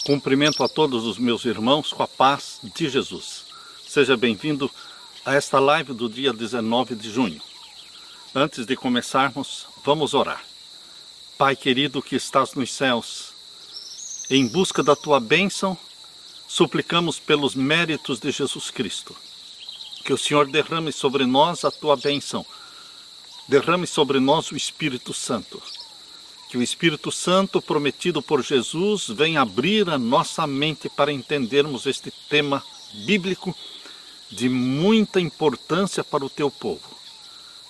Cumprimento a todos os meus irmãos com a paz de Jesus. Seja bem-vindo a esta live do dia 19 de junho. Antes de começarmos, vamos orar. Pai querido que estás nos céus, em busca da tua bênção, suplicamos pelos méritos de Jesus Cristo, que o Senhor derrame sobre nós a tua bênção, derrame sobre nós o Espírito Santo. Que o Espírito Santo prometido por Jesus venha abrir a nossa mente para entendermos este tema bíblico de muita importância para o teu povo.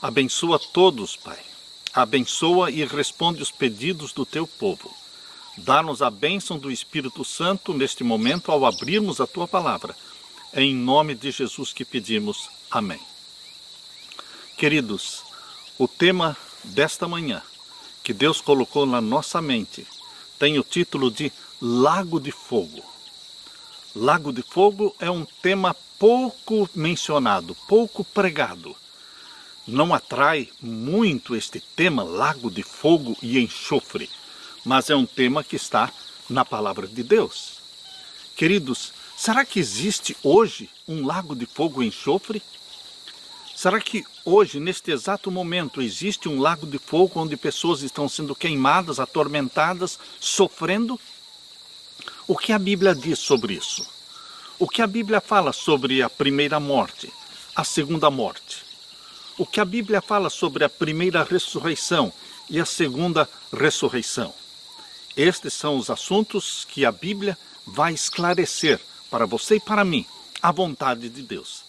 Abençoa todos, Pai. Abençoa e responde os pedidos do teu povo. Dá-nos a bênção do Espírito Santo neste momento ao abrirmos a tua palavra. É em nome de Jesus que pedimos. Amém. Queridos, o tema desta manhã que Deus colocou na nossa mente tem o título de Lago de Fogo. Lago de Fogo é um tema pouco mencionado, pouco pregado. Não atrai muito este tema, Lago de Fogo e Enxofre, mas é um tema que está na palavra de Deus. Queridos, será que existe hoje um lago de fogo e enxofre? Será que hoje, neste exato momento, existe um lago de fogo onde pessoas estão sendo queimadas, atormentadas, sofrendo? O que a Bíblia diz sobre isso? O que a Bíblia fala sobre a primeira morte, a segunda morte? O que a Bíblia fala sobre a primeira ressurreição e a segunda ressurreição? Estes são os assuntos que a Bíblia vai esclarecer para você e para mim, a vontade de Deus.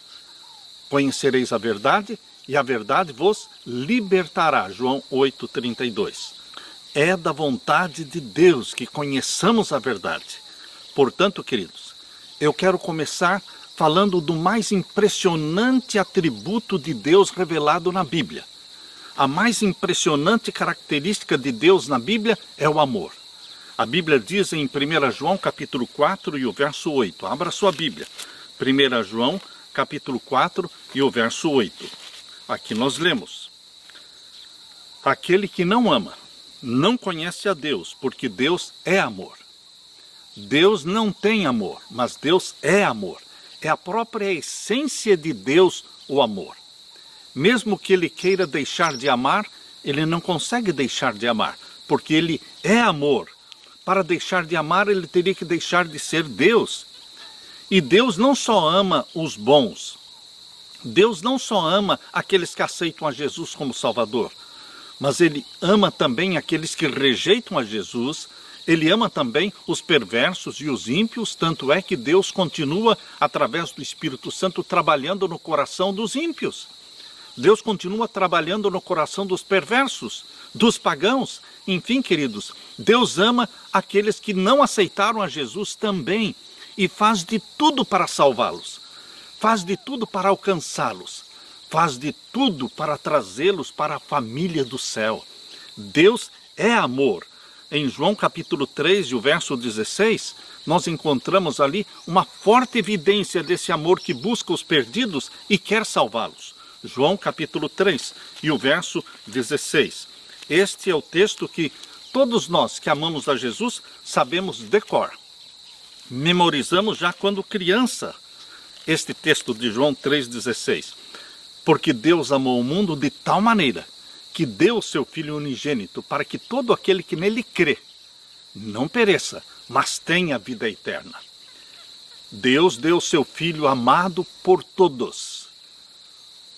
Conhecereis a verdade, e a verdade vos libertará. João 8,32. É da vontade de Deus que conheçamos a verdade. Portanto, queridos, eu quero começar falando do mais impressionante atributo de Deus revelado na Bíblia. A mais impressionante característica de Deus na Bíblia é o amor. A Bíblia diz em 1 João capítulo 4 e o verso 8. Abra sua Bíblia. 1 João capítulo 4 e o verso 8. Aqui nós lemos: aquele que não ama, não conhece a Deus, porque Deus é amor. Deus não tem amor, mas Deus é amor. É a própria essência de Deus o amor. Mesmo que ele queira deixar de amar, ele não consegue deixar de amar, porque ele é amor. Para deixar de amar, ele teria que deixar de ser Deus. E Deus não só ama os bons. Deus não só ama aqueles que aceitam a Jesus como Salvador. Mas ele ama também aqueles que rejeitam a Jesus. Ele ama também os perversos e os ímpios. Tanto é que Deus continua, através do Espírito Santo, trabalhando no coração dos ímpios. Deus continua trabalhando no coração dos perversos, dos pagãos. Enfim, queridos, Deus ama aqueles que não aceitaram a Jesus também e faz de tudo para salvá-los. Faz de tudo para alcançá-los. Faz de tudo para trazê-los para a família do céu. Deus é amor. Em João capítulo 3 e o verso 16, nós encontramos ali uma forte evidência desse amor que busca os perdidos e quer salvá-los. João capítulo 3 e o verso 16. Este é o texto que todos nós que amamos a Jesus sabemos de cor. Memorizamos já quando criança este texto de João 3,16. Porque Deus amou o mundo de tal maneira que deu o seu Filho unigênito para que todo aquele que nele crê não pereça, mas tenha vida eterna. Deus deu o seu Filho amado por todos.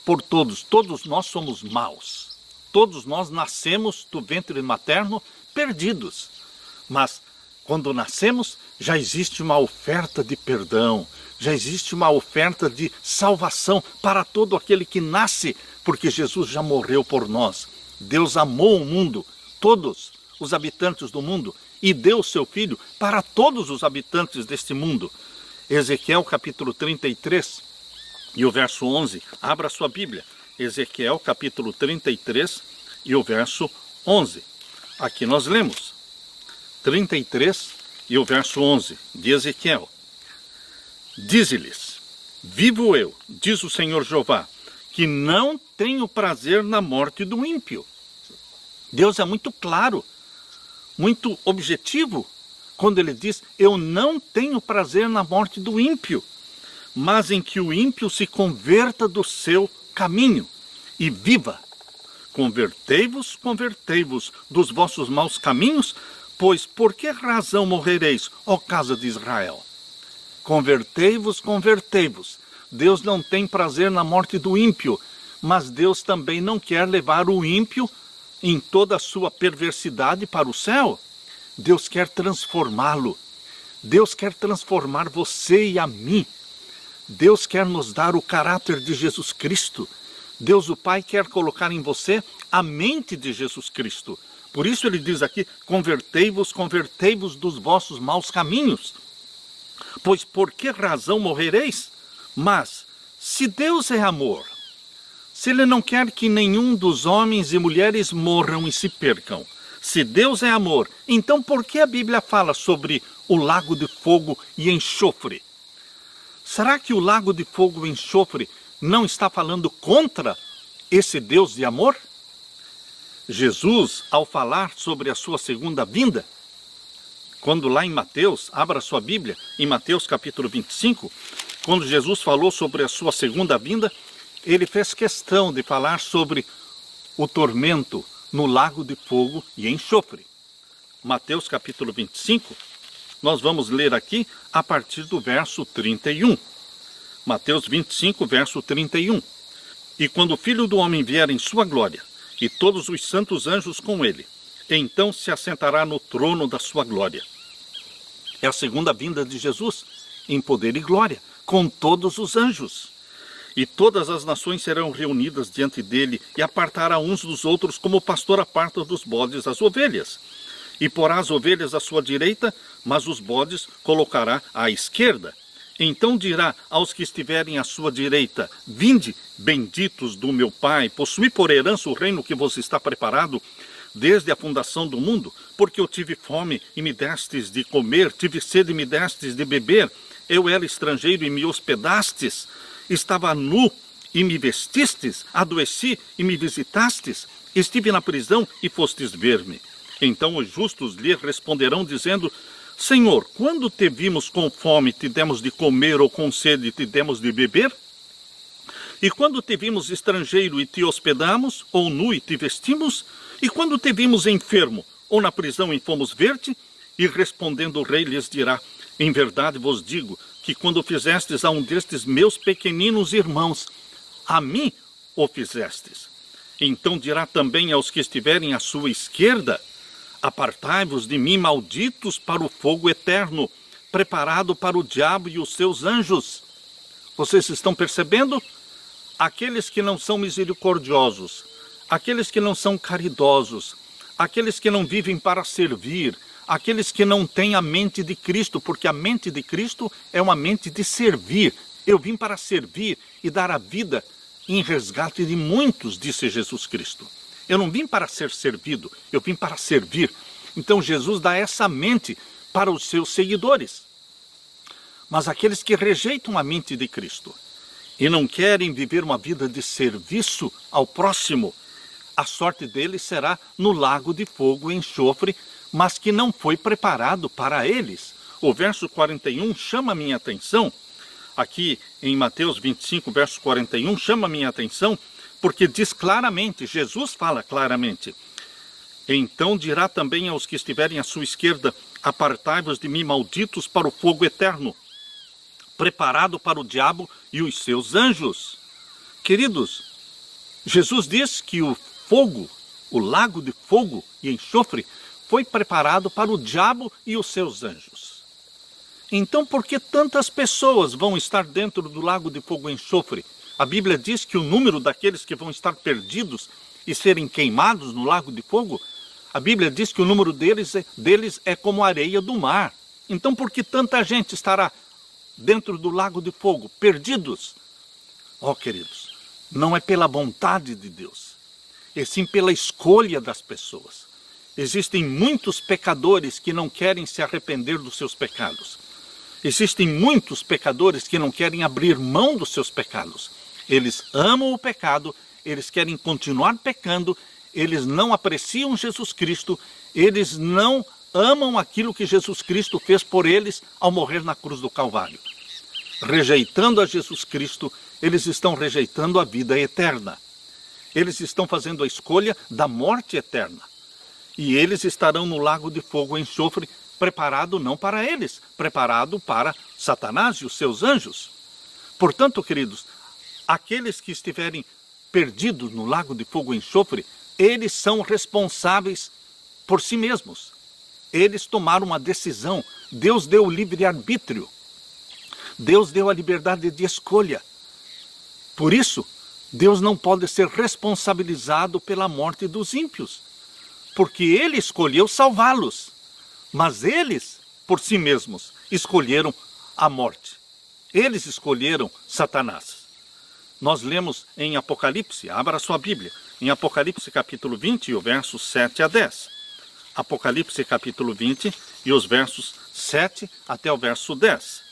Por todos. Todos nós somos maus. Todos nós nascemos do ventre materno perdidos. Mas quando nascemos, já existe uma oferta de perdão. Já existe uma oferta de salvação para todo aquele que nasce, porque Jesus já morreu por nós. Deus amou o mundo, todos os habitantes do mundo, e deu o seu Filho para todos os habitantes deste mundo. Ezequiel capítulo 33 e o verso 11. Abra sua Bíblia. Ezequiel capítulo 33 e o verso 11. Aqui nós lemos 33 e o verso 11 de Ezequiel. Dize-lhes: vivo eu, diz o Senhor Jeová, que não tenho prazer na morte do ímpio. Deus é muito claro, muito objetivo quando ele diz: eu não tenho prazer na morte do ímpio, mas em que o ímpio se converta do seu caminho e viva. Convertei-vos, convertei-vos dos vossos maus caminhos, pois por que razão morrereis, ó casa de Israel? Convertei-vos, convertei-vos. Deus não tem prazer na morte do ímpio, mas Deus também não quer levar o ímpio em toda a sua perversidade para o céu. Deus quer transformá-lo. Deus quer transformar você e a mim. Deus quer nos dar o caráter de Jesus Cristo. Deus o Pai quer colocar em você a mente de Jesus Cristo. Por isso ele diz aqui: convertei-vos, convertei-vos dos vossos maus caminhos. Pois por que razão morrereis? Mas, se Deus é amor, se Ele não quer que nenhum dos homens e mulheres morram e se percam, se Deus é amor, então por que a Bíblia fala sobre o lago de fogo e enxofre? Será que o lago de fogo e enxofre não está falando contra esse Deus de amor? Jesus, ao falar sobre a sua segunda vinda, quando lá em Mateus, abra sua Bíblia, em Mateus capítulo 25, quando Jesus falou sobre a sua segunda vinda, ele fez questão de falar sobre o tormento no lago de fogo e enxofre. Mateus capítulo 25, nós vamos ler aqui a partir do verso 31. Mateus 25, verso 31. E quando o Filho do Homem vier em sua glória, e todos os santos anjos com ele, então se assentará no trono da sua glória. É a segunda vinda de Jesus, em poder e glória, com todos os anjos. E todas as nações serão reunidas diante dele, e apartará uns dos outros, como o pastor aparta dos bodes as ovelhas. E porá as ovelhas à sua direita, mas os bodes colocará à esquerda. Então dirá aos que estiverem à sua direita: vinde, benditos do meu Pai, possuí por herança o reino que vos está preparado desde a fundação do mundo, porque eu tive fome e me destes de comer, tive sede e me destes de beber, eu era estrangeiro e me hospedastes, estava nu e me vestistes, adoeci e me visitastes, estive na prisão e fostes ver-me. Então os justos lhe responderão dizendo: Senhor, quando te vimos com fome, te demos de comer, ou com sede, te demos de beber? E quando te vimos estrangeiro e te hospedamos, ou nu e te vestimos? E quando te vimos enfermo, ou na prisão e fomos ver-te? E respondendo o rei lhes dirá: em verdade vos digo, que quando fizestes a um destes meus pequeninos irmãos, a mim o fizestes. Então dirá também aos que estiverem à sua esquerda: apartai-vos de mim, malditos, para o fogo eterno, preparado para o diabo e os seus anjos. Vocês estão percebendo? Aqueles que não são misericordiosos, aqueles que não são caridosos, aqueles que não vivem para servir, aqueles que não têm a mente de Cristo, porque a mente de Cristo é uma mente de servir. Eu vim para servir e dar a vida em resgate de muitos, disse Jesus Cristo. Eu não vim para ser servido, eu vim para servir. Então Jesus dá essa mente para os seus seguidores. Mas aqueles que rejeitam a mente de Cristo e não querem viver uma vida de serviço ao próximo, a sorte deles será no lago de fogo e enxofre, mas que não foi preparado para eles. O verso 41 chama a minha atenção. Aqui em Mateus 25, verso 41, chama a minha atenção, porque diz claramente, Jesus fala claramente: então dirá também aos que estiverem à sua esquerda: apartai-vos de mim, malditos, para o fogo eterno, preparado para o diabo e os seus anjos. Queridos, Jesus diz que o fogo, o lago de fogo e enxofre, foi preparado para o diabo e os seus anjos. Então por que tantas pessoas vão estar dentro do lago de fogo e enxofre? A Bíblia diz que o número daqueles que vão estar perdidos e serem queimados no lago de fogo, a Bíblia diz que o número deles é como a areia do mar. Então por que tanta gente estará dentro do lago de fogo, perdidos? Ó, queridos, não é pela vontade de Deus, é sim pela escolha das pessoas. Existem muitos pecadores que não querem se arrepender dos seus pecados. Existem muitos pecadores que não querem abrir mão dos seus pecados. Eles amam o pecado, eles querem continuar pecando, eles não apreciam Jesus Cristo, eles não amam aquilo que Jesus Cristo fez por eles ao morrer na cruz do Calvário. Rejeitando a Jesus Cristo, eles estão rejeitando a vida eterna. Eles estão fazendo a escolha da morte eterna. E eles estarão no lago de fogo e enxofre, preparado não para eles, preparado para Satanás e os seus anjos. Portanto, queridos, aqueles que estiverem perdidos no lago de fogo e enxofre, eles são responsáveis por si mesmos. Eles tomaram uma decisão. Deus deu o livre-arbítrio. Deus deu a liberdade de escolha. Por isso, Deus não pode ser responsabilizado pela morte dos ímpios, porque Ele escolheu salvá-los. Mas eles, por si mesmos, escolheram a morte. Eles escolheram Satanás. Nós lemos em Apocalipse, abra sua Bíblia, em Apocalipse capítulo 20, o versos 7 a 10. Apocalipse capítulo 20 e os versos 7 até o verso 10.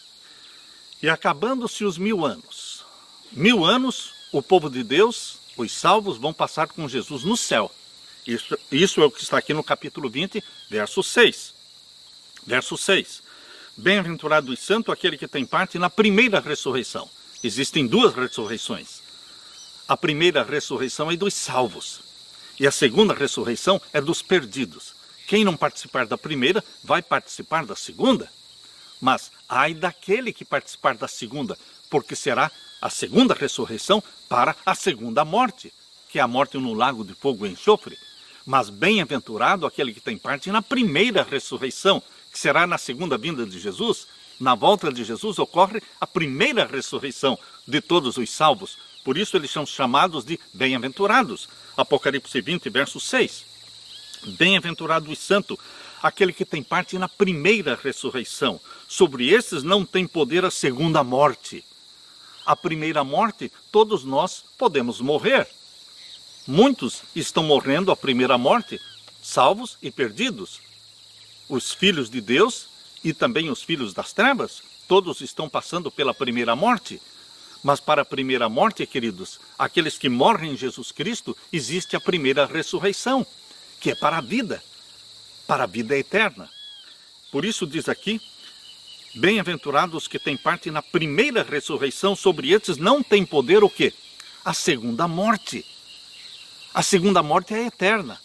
E acabando-se os 1000 anos. 1000 anos, o povo de Deus, os salvos, vão passar com Jesus no céu. Isso é o que está aqui no capítulo 20, verso 6. Verso 6. Bem-aventurado e santo aquele que tem parte na primeira ressurreição. Existem duas ressurreições. A primeira ressurreição é dos salvos. E a segunda ressurreição é dos perdidos. Quem não participar da primeira, vai participar da segunda. Mas ai daquele que participar da segunda, porque será a segunda ressurreição para a segunda morte, que é a morte no lago de fogo e enxofre. Mas bem-aventurado aquele que tem parte na primeira ressurreição, que será na segunda vinda de Jesus. Na volta de Jesus ocorre a primeira ressurreição de todos os salvos. Por isso eles são chamados de bem-aventurados. Apocalipse 20, verso 6. Bem-aventurado e santo aquele que tem parte na primeira ressurreição. Sobre estes não tem poder a segunda morte. A primeira morte, todos nós podemos morrer. Muitos estão morrendo a primeira morte, salvos e perdidos. Os filhos de Deus e também os filhos das trevas, todos estão passando pela primeira morte. Mas para a primeira morte, queridos, aqueles que morrem em Jesus Cristo, existe a primeira ressurreição, que é para a vida eterna. Por isso diz aqui, bem-aventurados que têm parte na primeira ressurreição, sobre estes não tem poder o quê? A segunda morte. A segunda morte é eterna.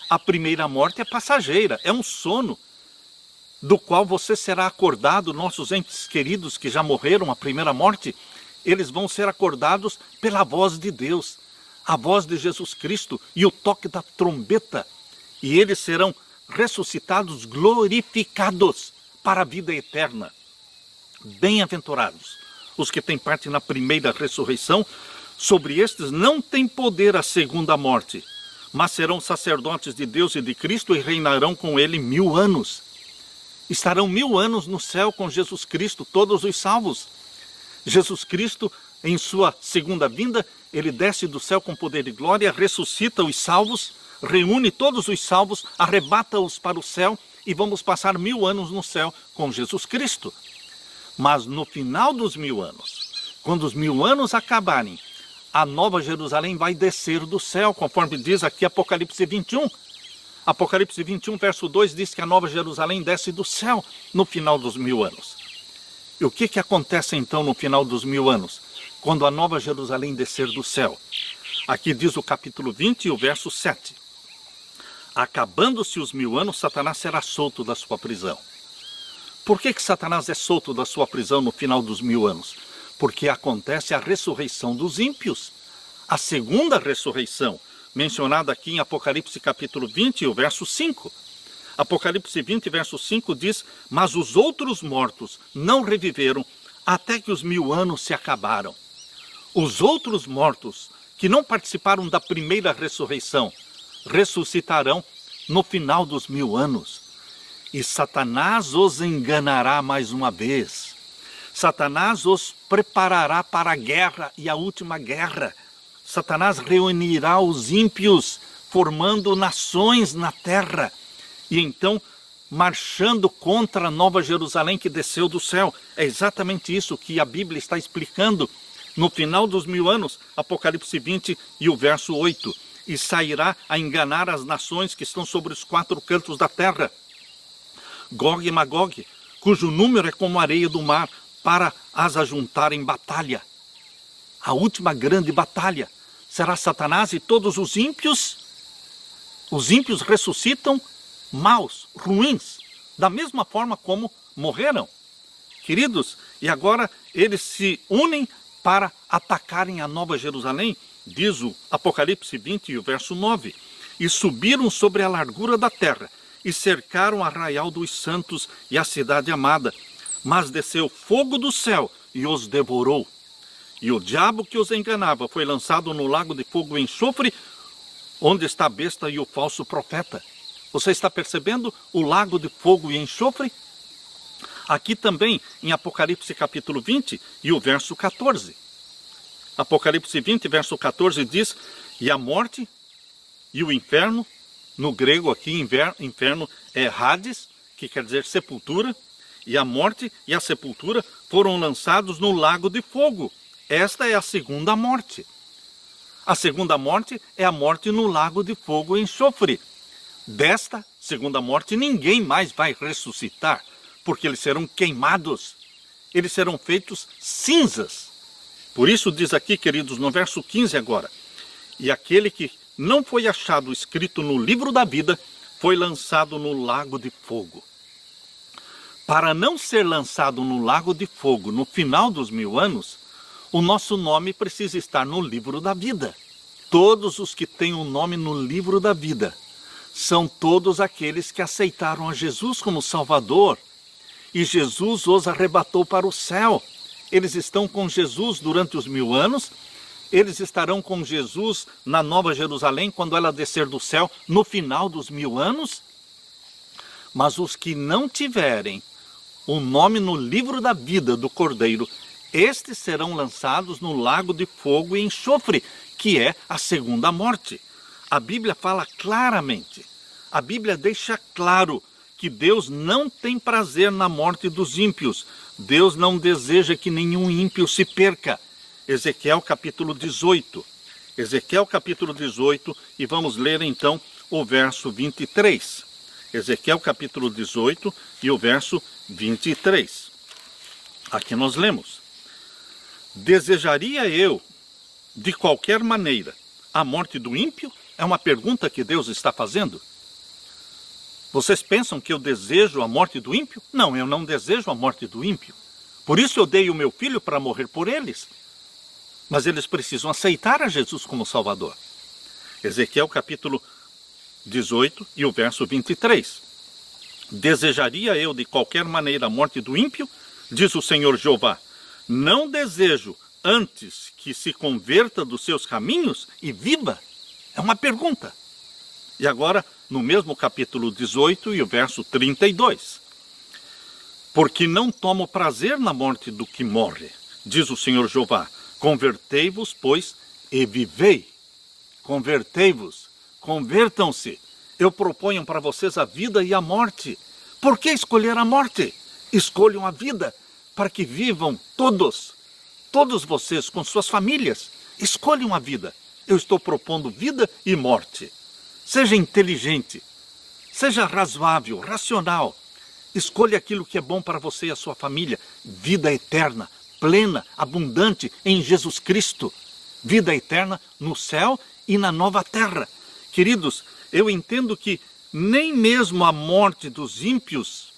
A primeira morte é passageira, é um sono, do qual você será acordado. Nossos entes queridos que já morreram a primeira morte, eles vão ser acordados pela voz de Deus, a voz de Jesus Cristo e o toque da trombeta. E eles serão ressuscitados, glorificados para a vida eterna. Bem-aventurados os que têm parte na primeira ressurreição, sobre estes não tem poder a segunda morte, mas serão sacerdotes de Deus e de Cristo e reinarão com ele 1000 anos. Estarão 1000 anos no céu com Jesus Cristo, todos os salvos. Jesus Cristo, em sua segunda vinda, ele desce do céu com poder e glória, ressuscita os salvos, reúne todos os salvos, arrebata-os para o céu e vamos passar 1000 anos no céu com Jesus Cristo. Mas no final dos 1000 anos, quando os 1000 anos acabarem, a Nova Jerusalém vai descer do céu, conforme diz aqui Apocalipse 21. Apocalipse 21, verso 2, diz que a Nova Jerusalém desce do céu no final dos 1000 anos. E o que acontece então no final dos 1000 anos? Quando a Nova Jerusalém descer do céu. Aqui diz o capítulo 20 e o verso 7. Acabando-se os 1000 anos, Satanás será solto da sua prisão. Por que Satanás é solto da sua prisão no final dos 1000 anos? Porque acontece a ressurreição dos ímpios. A segunda ressurreição, mencionada aqui em Apocalipse capítulo 20, o verso 5. Apocalipse 20, verso 5 diz, mas os outros mortos não reviveram até que os 1000 anos se acabaram. Os outros mortos que não participaram da primeira ressurreição, ressuscitarão no final dos 1000 anos. E Satanás os enganará mais uma vez. Satanás os preparará para a guerra e a última guerra. Satanás reunirá os ímpios, formando nações na terra. E então, marchando contra a Nova Jerusalém que desceu do céu. É exatamente isso que a Bíblia está explicando no final dos 1000 anos, Apocalipse 20 e o verso 8. E sairá a enganar as nações que estão sobre os 4 cantos da terra. Gog e Magog, cujo número é como a areia do mar, para as ajuntar em batalha. A última grande batalha será Satanás e todos os ímpios. Os ímpios ressuscitam maus, ruins, da mesma forma como morreram. Queridos, e agora eles se unem para atacarem a Nova Jerusalém, diz o Apocalipse 20 e o verso 9. E subiram sobre a largura da terra, e cercaram o arraial dos santos e a cidade amada. Mas desceu fogo do céu e os devorou. E o diabo que os enganava foi lançado no lago de fogo e enxofre, onde está a besta e o falso profeta. Você está percebendo o lago de fogo e enxofre? Aqui também em Apocalipse capítulo 20 e o verso 14. Apocalipse 20, verso 14 diz: e a morte e o inferno, no grego aqui inferno é Hades, que quer dizer sepultura, e a morte e a sepultura foram lançados no lago de fogo. Esta é a segunda morte. A segunda morte é a morte no lago de fogo e enxofre. Desta segunda morte ninguém mais vai ressuscitar, porque eles serão queimados, eles serão feitos cinzas. Por isso diz aqui, queridos, no verso 15 agora: e aquele que não foi achado escrito no livro da vida foi lançado no lago de fogo. Para não ser lançado no lago de fogo no final dos 1000 anos, o nosso nome precisa estar no livro da vida. Todos os que têm o nome no livro da vida são todos aqueles que aceitaram a Jesus como Salvador. E Jesus os arrebatou para o céu. Eles estão com Jesus durante os 1000 anos. Eles estarão com Jesus na Nova Jerusalém, quando ela descer do céu, no final dos 1000 anos. Mas os que não tiverem o nome no livro da vida do Cordeiro, estes serão lançados no lago de fogo e enxofre, que é a segunda morte. A Bíblia fala claramente, a Bíblia deixa claro que Deus não tem prazer na morte dos ímpios. Deus não deseja que nenhum ímpio se perca. Ezequiel capítulo 18. Ezequiel capítulo 18, e vamos ler então o verso 23. Ezequiel capítulo 18 e o verso 23. Aqui nós lemos: desejaria eu, de qualquer maneira, a morte do ímpio? É uma pergunta que Deus está fazendo. Vocês pensam que eu desejo a morte do ímpio? Não, eu não desejo a morte do ímpio. Por isso eu dei o meu filho para morrer por eles. Mas eles precisam aceitar a Jesus como Salvador. Ezequiel capítulo 18 e o verso 23. Desejaria eu de qualquer maneira a morte do ímpio? Diz o Senhor Jeová. Não desejo antes que se converta dos seus caminhos e viva? É uma pergunta. E agora, no mesmo capítulo 18 e o verso 32. Porque não tomo prazer na morte do que morre, diz o Senhor Jeová. Convertei-vos, pois, e vivei. Convertei-vos, convertam-se. Eu proponho para vocês a vida e a morte. Por que escolher a morte? Escolham a vida, para que vivam todos vocês com suas famílias. Escolham a vida. Eu estou propondo vida e morte. Seja inteligente, seja razoável, racional. Escolha aquilo que é bom para você e a sua família. Vida eterna, plena, abundante em Jesus Cristo. Vida eterna no céu e na nova terra. Queridos, eu entendo que nem mesmo a morte dos ímpios,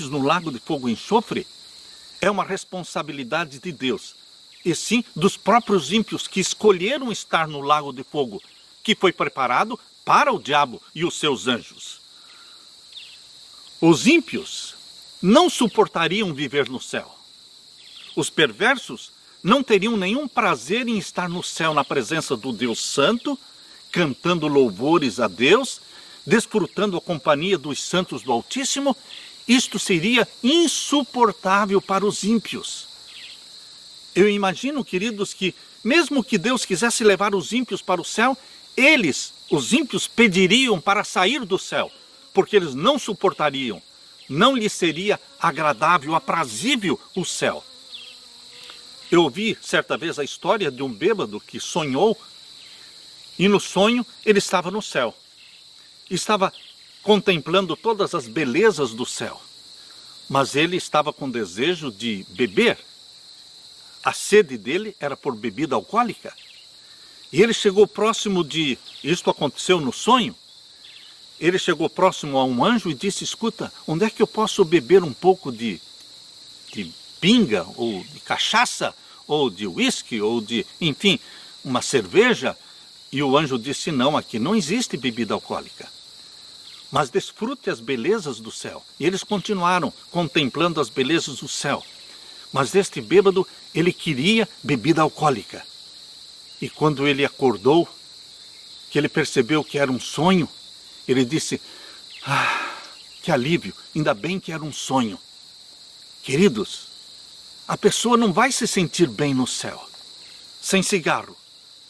no lago de fogo e enxofre é uma responsabilidade de Deus, e sim dos próprios ímpios que escolheram estar no lago de fogo, que foi preparado para o diabo e os seus anjos. Os ímpios não suportariam viver no céu. Os perversos não teriam nenhum prazer em estar no céu na presença do Deus Santo, cantando louvores a Deus, desfrutando a companhia dos santos do Altíssimo. Isto seria insuportável para os ímpios. Eu imagino, queridos, que mesmo que Deus quisesse levar os ímpios para o céu, eles, os ímpios, pediriam para sair do céu, porque eles não suportariam, não lhes seria agradável, aprazível o céu. Eu ouvi certa vez a história de um bêbado que sonhou, e no sonho ele estava no céu. estava contemplando todas as belezas do céu, mas ele estava com desejo de beber. A sede dele era por bebida alcoólica. E ele chegou próximo de... Isto aconteceu no sonho. Ele chegou próximo a um anjo e disse: escuta, onde é que eu posso beber um pouco de pinga, ou de cachaça, ou de uísque, ou de, enfim, uma cerveja? E o anjo disse: não, aqui não existe bebida alcoólica, mas desfrute as belezas do céu. E eles continuaram contemplando as belezas do céu. Mas este bêbado, ele queria bebida alcoólica. E quando ele acordou, que ele percebeu que era um sonho, ele disse: ah, que alívio, ainda bem que era um sonho. Queridos, a pessoa não vai se sentir bem no céu sem cigarro,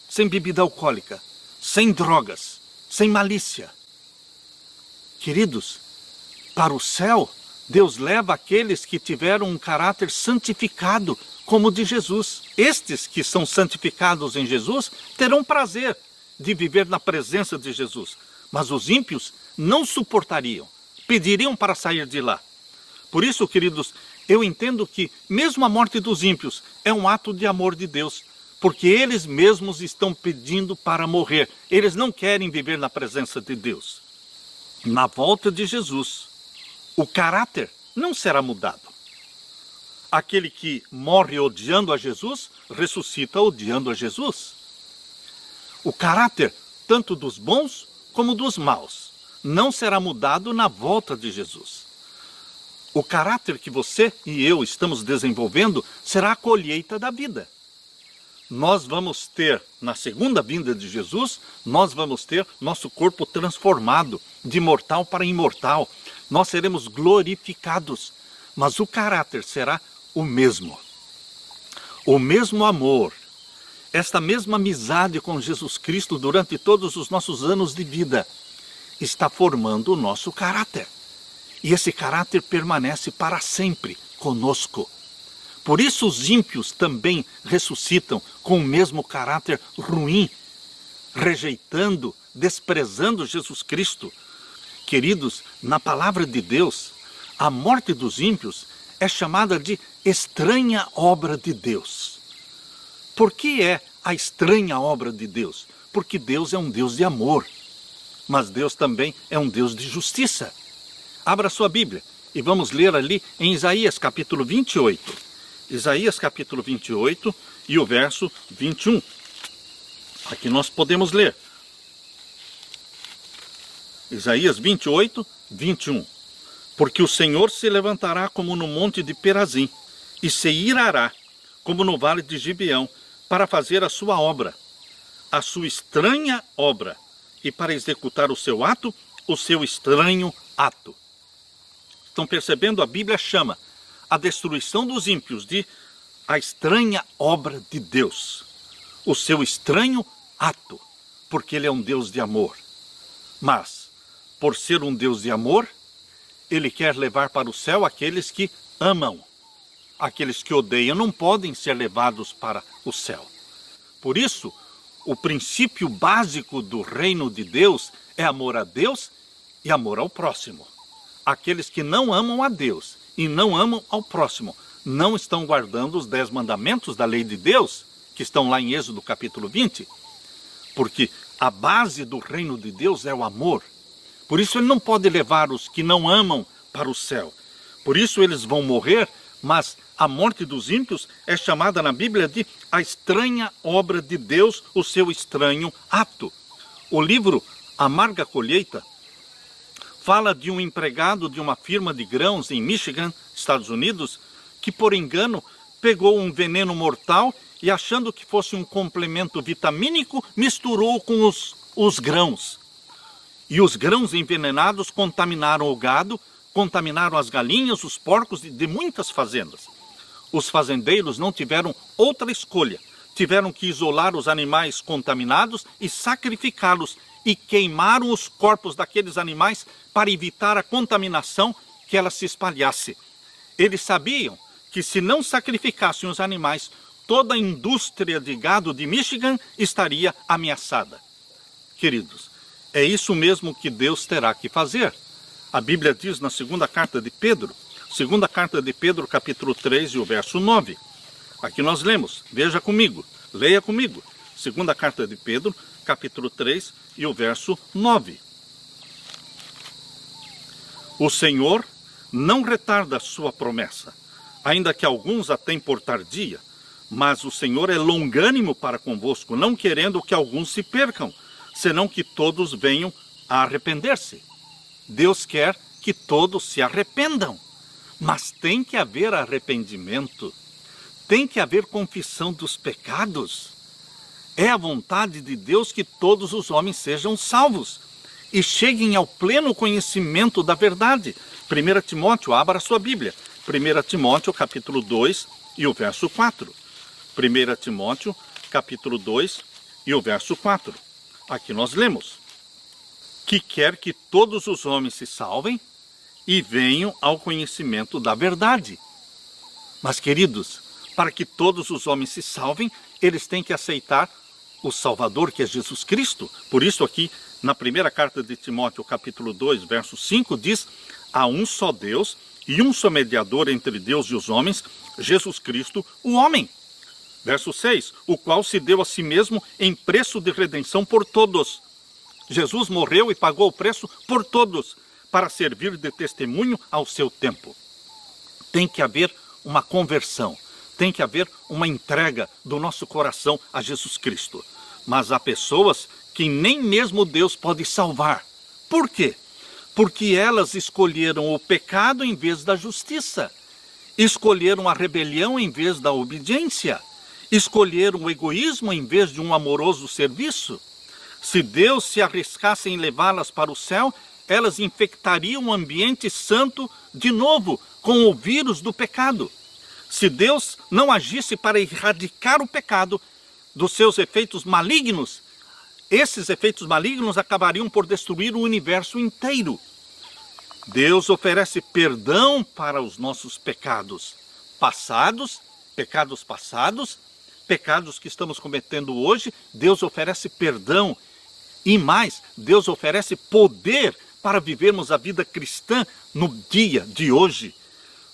sem bebida alcoólica, sem drogas, sem malícia. Queridos, para o céu, Deus leva aqueles que tiveram um caráter santificado, como o de Jesus. Estes que são santificados em Jesus terão prazer de viver na presença de Jesus. Mas os ímpios não suportariam, pediriam para sair de lá. Por isso, queridos, eu entendo que mesmo a morte dos ímpios é um ato de amor de Deus, porque eles mesmos estão pedindo para morrer. Eles não querem viver na presença de Deus. Na volta de Jesus, o caráter não será mudado. Aquele que morre odiando a Jesus, ressuscita odiando a Jesus. O caráter, tanto dos bons como dos maus, não será mudado na volta de Jesus. O caráter que você e eu estamos desenvolvendo será a colheita da vida. Nós vamos ter, na segunda vinda de Jesus, nós vamos ter nosso corpo transformado, de mortal para imortal. Nós seremos glorificados, mas o caráter será o mesmo. O mesmo amor, esta mesma amizade com Jesus Cristo durante todos os nossos anos de vida, está formando o nosso caráter. E esse caráter permanece para sempre conosco. Por isso os ímpios também ressuscitam com o mesmo caráter ruim, rejeitando, desprezando Jesus Cristo. Queridos, na palavra de Deus, a morte dos ímpios é chamada de estranha obra de Deus. Por que é a estranha obra de Deus? Porque Deus é um Deus de amor, mas Deus também é um Deus de justiça. Abra sua Bíblia e vamos ler ali em Isaías capítulo 28. Isaías capítulo 28 e o verso 21. Aqui nós podemos ler. Isaías 28, 21. Porque o Senhor se levantará como no monte de Perazim, e se irará como no vale de Gibeão, para fazer a sua obra, a sua estranha obra, e para executar o seu ato, o seu estranho ato. Estão percebendo? A Bíblia chama a destruição dos ímpios de a estranha obra de Deus, o seu estranho ato, porque Ele é um Deus de amor. Mas, por ser um Deus de amor, Ele quer levar para o céu aqueles que amam. Aqueles que odeiam não podem ser levados para o céu. Por isso, o princípio básico do reino de Deus é amor a Deus e amor ao próximo. Aqueles que não amam a Deus e não amam ao próximo não estão guardando os 10 mandamentos da lei de Deus, que estão lá em Êxodo capítulo 20, porque a base do reino de Deus é o amor. Por isso Ele não pode levar os que não amam para o céu. Por isso eles vão morrer, mas a morte dos ímpios é chamada na Bíblia de a estranha obra de Deus, o seu estranho ato. O livro Amarga Colheita fala de um empregado de uma firma de grãos em Michigan, Estados Unidos, que por engano pegou um veneno mortal e, achando que fosse um complemento vitamínico, misturou com os grãos. E os grãos envenenados contaminaram o gado, contaminaram as galinhas, os porcos de muitas fazendas. Os fazendeiros não tiveram outra escolha. Tiveram que isolar os animais contaminados e sacrificá-los, e queimaram os corpos daqueles animais para evitar a contaminação que ela se espalhasse. Eles sabiam que se não sacrificassem os animais, toda a indústria de gado de Michigan estaria ameaçada. Queridos, É isso mesmo que Deus terá que fazer. A Bíblia diz na segunda carta de Pedro, capítulo 3 e o verso 9. Aqui nós lemos, veja comigo, leia comigo. Segunda carta de Pedro, capítulo 3 e o verso 9. O Senhor não retarda a sua promessa, ainda que alguns a tenham por tardia, mas o Senhor é longânimo para convosco, não querendo que alguns se percam, senão que todos venham a arrepender-se. Deus quer que todos se arrependam, mas tem que haver arrependimento, tem que haver confissão dos pecados. É a vontade de Deus que todos os homens sejam salvos e cheguem ao pleno conhecimento da verdade. 1 Timóteo, abra a sua Bíblia. 1 Timóteo, capítulo 2 e o verso 4. 1 Timóteo, capítulo 2 e o verso 4. Aqui nós lemos: que quer que todos os homens se salvem e venham ao conhecimento da verdade. Mas, queridos, para que todos os homens se salvem, eles têm que aceitar o Salvador, que é Jesus Cristo. Por isso aqui, na primeira carta de Timóteo, capítulo 2, verso 5, diz: há um só Deus e um só mediador entre Deus e os homens, Jesus Cristo, o homem. Verso 6, o qual se deu a si mesmo em preço de redenção por todos. Jesus morreu e pagou o preço por todos, para servir de testemunho ao seu tempo. Tem que haver uma conversão, tem que haver uma entrega do nosso coração a Jesus Cristo. Mas há pessoas que nem mesmo Deus pode salvar. Por quê? Porque elas escolheram o pecado em vez da justiça, escolheram a rebelião em vez da obediência, escolheram o egoísmo em vez de um amoroso serviço. Se Deus se arriscasse em levá-las para o céu, elas infectariam o ambiente santo de novo com o vírus do pecado. Se Deus não agisse para erradicar o pecado dos seus efeitos malignos, esses efeitos malignos acabariam por destruir o universo inteiro. Deus oferece perdão para os nossos pecados passados, pecados que estamos cometendo hoje. Deus oferece perdão e mais, Deus oferece poder para vivermos a vida cristã no dia de hoje.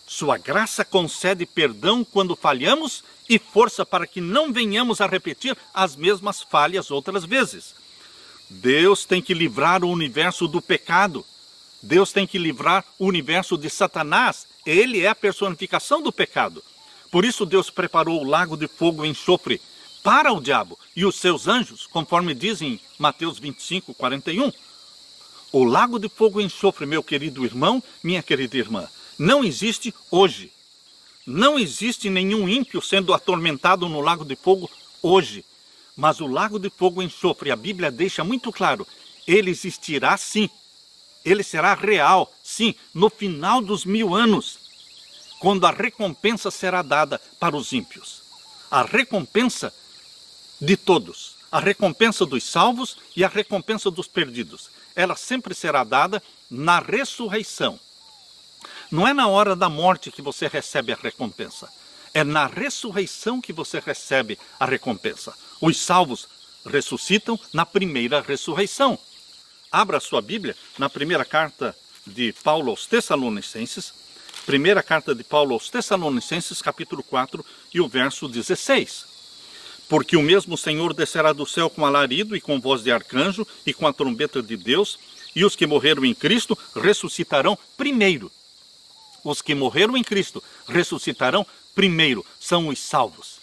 Sua graça concede perdão quando falhamos e força para que não venhamos a repetir as mesmas falhas outras vezes. Deus tem que livrar o universo do pecado. Deus tem que livrar o universo de Satanás. Ele é a personificação do pecado. Por isso Deus preparou o lago de fogo e enxofre para o diabo e os seus anjos, conforme diz em Mateus 25, 41. O lago de fogo e enxofre, meu querido irmão, minha querida irmã, não existe hoje. Não existe nenhum ímpio sendo atormentado no lago de fogo hoje. Mas o lago de fogo e enxofre, a Bíblia deixa muito claro, ele existirá sim. Ele será real, sim, no final dos 1000 anos, quando a recompensa será dada para os ímpios. A recompensa de todos, a recompensa dos salvos e a recompensa dos perdidos, ela sempre será dada na ressurreição. Não é na hora da morte que você recebe a recompensa. É na ressurreição que você recebe a recompensa. Os salvos ressuscitam na primeira ressurreição. Abra a sua Bíblia na primeira carta de Paulo aos Tessalonicenses. Primeira carta de Paulo aos Tessalonicenses, capítulo 4 e o verso 16. Porque o mesmo Senhor descerá do céu com alarido e com voz de arcanjo e com a trombeta de Deus, e os que morreram em Cristo ressuscitarão primeiro. Os que morreram em Cristo ressuscitarão primeiro, são os salvos.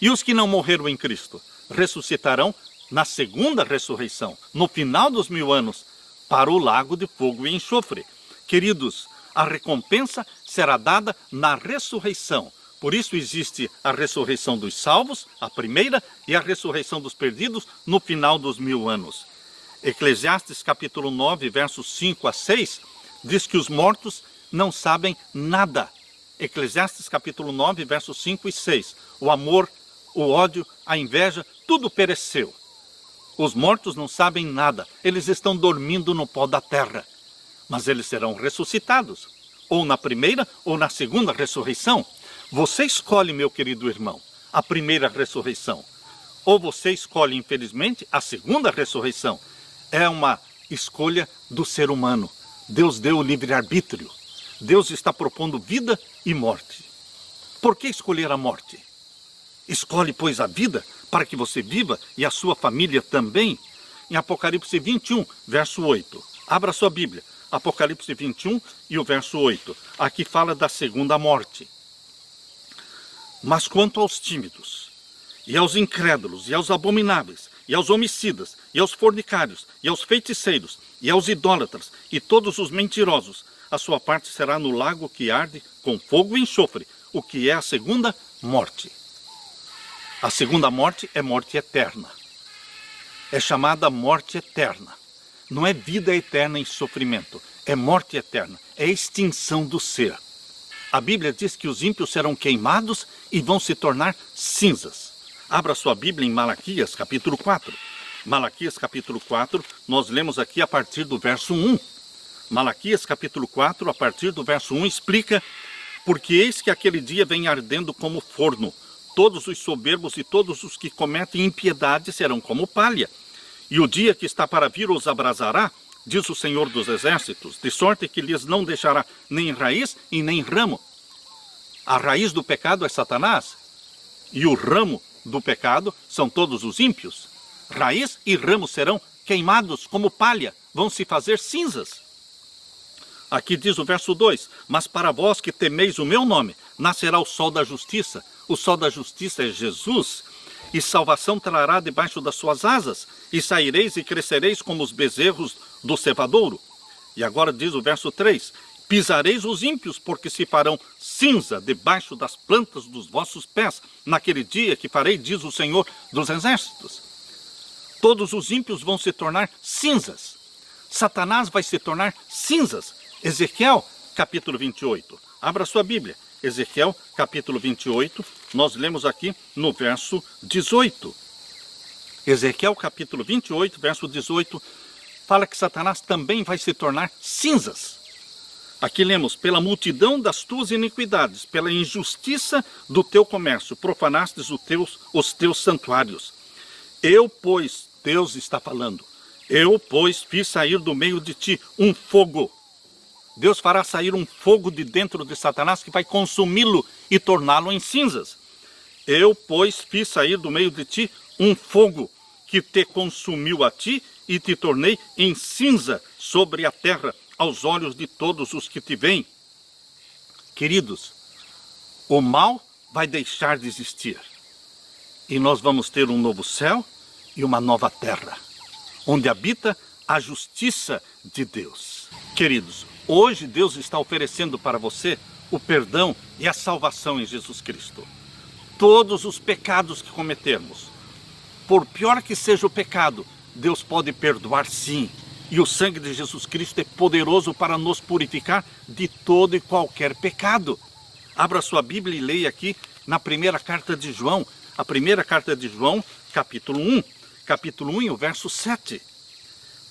E os que não morreram em Cristo ressuscitarão na segunda ressurreição, no final dos 1000 anos, para o lago de fogo e enxofre. Queridos, a recompensa será dada na ressurreição. Por isso existe a ressurreição dos salvos, a primeira, e a ressurreição dos perdidos no final dos 1000 anos. Eclesiastes capítulo 9, versos 5 a 6, diz que os mortos não sabem nada. Eclesiastes capítulo 9, versos 5 e 6. O amor, o ódio, a inveja, tudo pereceu. Os mortos não sabem nada, eles estão dormindo no pó da terra. Mas eles serão ressuscitados, ou na primeira ou na segunda ressurreição. Você escolhe, meu querido irmão, a primeira ressurreição. Ou você escolhe, infelizmente, a segunda ressurreição. é uma escolha do ser humano. Deus deu o livre-arbítrio. Deus está propondo vida e morte. Por que escolher a morte? Escolhe, pois, a vida para que você viva e a sua família também. Em Apocalipse 21, verso 8. Abra sua Bíblia. Apocalipse 21 e o verso 8. Aqui fala da segunda morte. Mas quanto aos tímidos, e aos incrédulos, e aos abomináveis, e aos homicidas, e aos fornicários, e aos feiticeiros, e aos idólatras, e todos os mentirosos, a sua parte será no lago que arde com fogo e enxofre, o que é a segunda morte. A segunda morte é morte eterna. É chamada morte eterna. Não é vida eterna em sofrimento, é morte eterna, é extinção do ser. A Bíblia diz que os ímpios serão queimados e vão se tornar cinzas. Abra sua Bíblia em Malaquias, capítulo 4. Malaquias, capítulo 4, nós lemos aqui a partir do verso 1. Malaquias, capítulo 4, a partir do verso 1, explica: porque eis que aquele dia vem ardendo como forno. Todos os soberbos e todos os que cometem impiedade serão como palha. E o dia que está para vir os abrasará, diz o Senhor dos Exércitos, de sorte que lhes não deixará nem raiz e nem ramo. A raiz do pecado é Satanás, e o ramo do pecado são todos os ímpios. Raiz e ramo serão queimados como palha, vão se fazer cinzas. Aqui diz o verso 2, mas para vós que temeis o meu nome, nascerá o sol da justiça. O sol da justiça é Jesus, e salvação trará debaixo das suas asas, e saireis e crescereis como os bezerros do cevadouro. E agora diz o verso 3, pisareis os ímpios, porque se farão cinza debaixo das plantas dos vossos pés, naquele dia que farei, diz o Senhor dos Exércitos. Todos os ímpios vão se tornar cinzas. Satanás vai se tornar cinzas. Ezequiel, capítulo 28. Abra sua Bíblia. Ezequiel, capítulo 28, nós lemos aqui no verso 18. Ezequiel, capítulo 28, verso 18, fala que Satanás também vai se tornar cinzas. Aqui lemos, pela multidão das tuas iniquidades, pela injustiça do teu comércio, profanastes os teus santuários. Eu, pois, Deus está falando, eu, pois, fiz sair do meio de ti um fogo. Deus fará sair um fogo de dentro de Satanás que vai consumi-lo e torná-lo em cinzas. Eu, pois, fiz sair do meio de ti um fogo que te consumiu a ti e te tornei em cinza sobre a terra aos olhos de todos os que te veem. Queridos, o mal vai deixar de existir e nós vamos ter um novo céu e uma nova terra, onde habita a justiça de Deus. Queridos, hoje Deus está oferecendo para você o perdão e a salvação em Jesus Cristo. Todos os pecados que cometermos, por pior que seja o pecado, Deus pode perdoar sim. E o sangue de Jesus Cristo é poderoso para nos purificar de todo e qualquer pecado. Abra sua Bíblia e leia aqui na primeira carta de João. A primeira carta de João, capítulo 1. Capítulo 1 e o verso 7.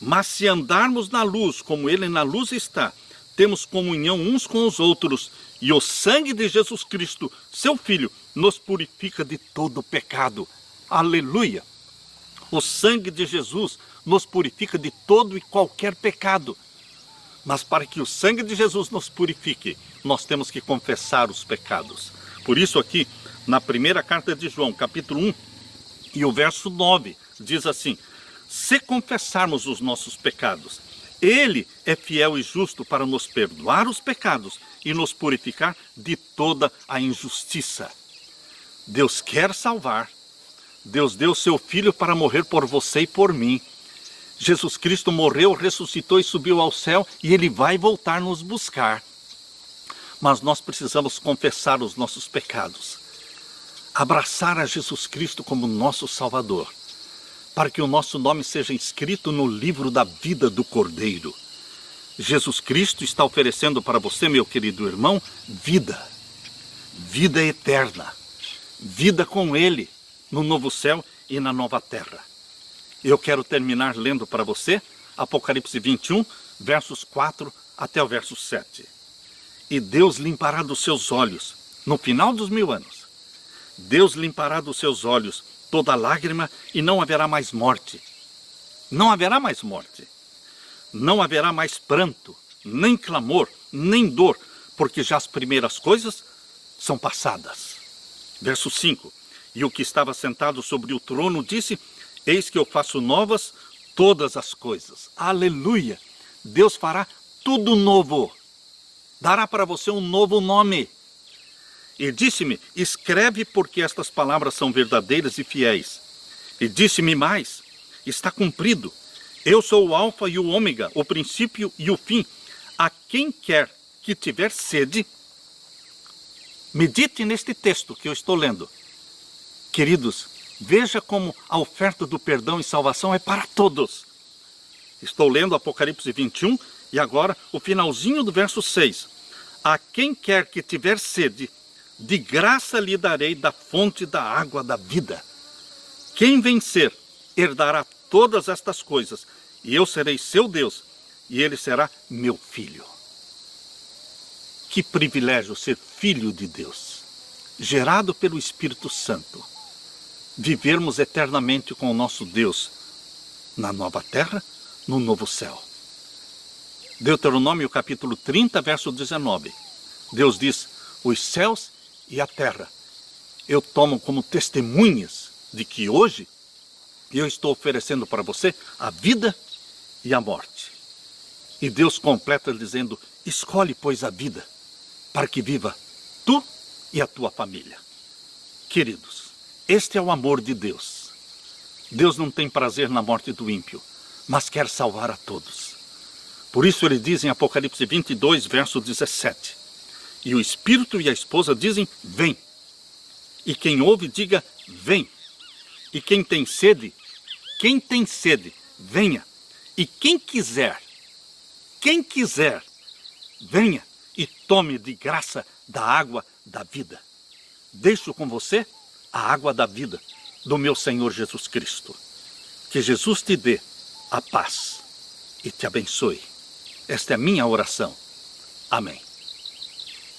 Mas se andarmos na luz, como Ele na luz está, temos comunhão uns com os outros, e o sangue de Jesus Cristo, seu Filho, nos purifica de todo pecado. Aleluia! O sangue de Jesus nos purifica de todo e qualquer pecado. Mas para que o sangue de Jesus nos purifique, nós temos que confessar os pecados. Por isso aqui, na primeira carta de João, capítulo 1, e o verso 9, diz assim: se confessarmos os nossos pecados, Ele é fiel e justo para nos perdoar os pecados e nos purificar de toda a injustiça. Deus quer salvar. Deus deu seu Filho para morrer por você e por mim. Jesus Cristo morreu, ressuscitou e subiu ao céu, e Ele vai voltar nos buscar. Mas nós precisamos confessar os nossos pecados, abraçar a Jesus Cristo como nosso Salvador, para que o nosso nome seja escrito no livro da vida do Cordeiro. Jesus Cristo está oferecendo para você, meu querido irmão, vida. Vida eterna. Vida com Ele, no novo céu e na nova terra. Eu quero terminar lendo para você Apocalipse 21, versos 4 até o verso 7. E Deus limpará dos seus olhos, no final dos 1000 anos, Deus limpará dos seus olhos toda lágrima, e não haverá mais morte, Não haverá mais morte, não haverá mais pranto, nem clamor, nem dor, porque já as primeiras coisas são passadas. Verso 5. E o que estava sentado sobre o trono disse: eis que eu faço novas todas as coisas. Aleluia! Deus fará tudo novo. Dará para você um novo nome. E disse-me: escreve, porque estas palavras são verdadeiras e fiéis. E disse-me mais: está cumprido. Eu sou o alfa e o ômega, o princípio e o fim. A quem quer que tiver sede, medite neste texto que eu estou lendo. Queridos, veja como a oferta do perdão e salvação é para todos. Estou lendo Apocalipse 21 e agora o finalzinho do verso 6. A quem quer que tiver sede, de graça lhe darei da fonte da água da vida. Quem vencer, herdará todas estas coisas, e eu serei seu Deus, e ele será meu filho. Que privilégio ser filho de Deus, gerado pelo Espírito Santo. Vivermos eternamente com o nosso Deus na nova terra, no novo céu. Deuteronômio capítulo 30, verso 19. Deus diz: os céus e a terra eu tomo como testemunhas de que hoje eu estou oferecendo para você a vida e a morte. E Deus completa dizendo: escolhe, pois, a vida, para que viva tu e a tua família. Queridos, este é o amor de Deus. Deus não tem prazer na morte do ímpio, mas quer salvar a todos. Por isso ele diz em Apocalipse 22, verso 17. E o Espírito e a esposa dizem: vem. E quem ouve, diga: vem. E quem tem sede, venha. E quem quiser, venha e tome de graça da água da vida. Deixo com você a água da vida do meu Senhor Jesus Cristo. Que Jesus te dê a paz e te abençoe. Esta é a minha oração. Amém.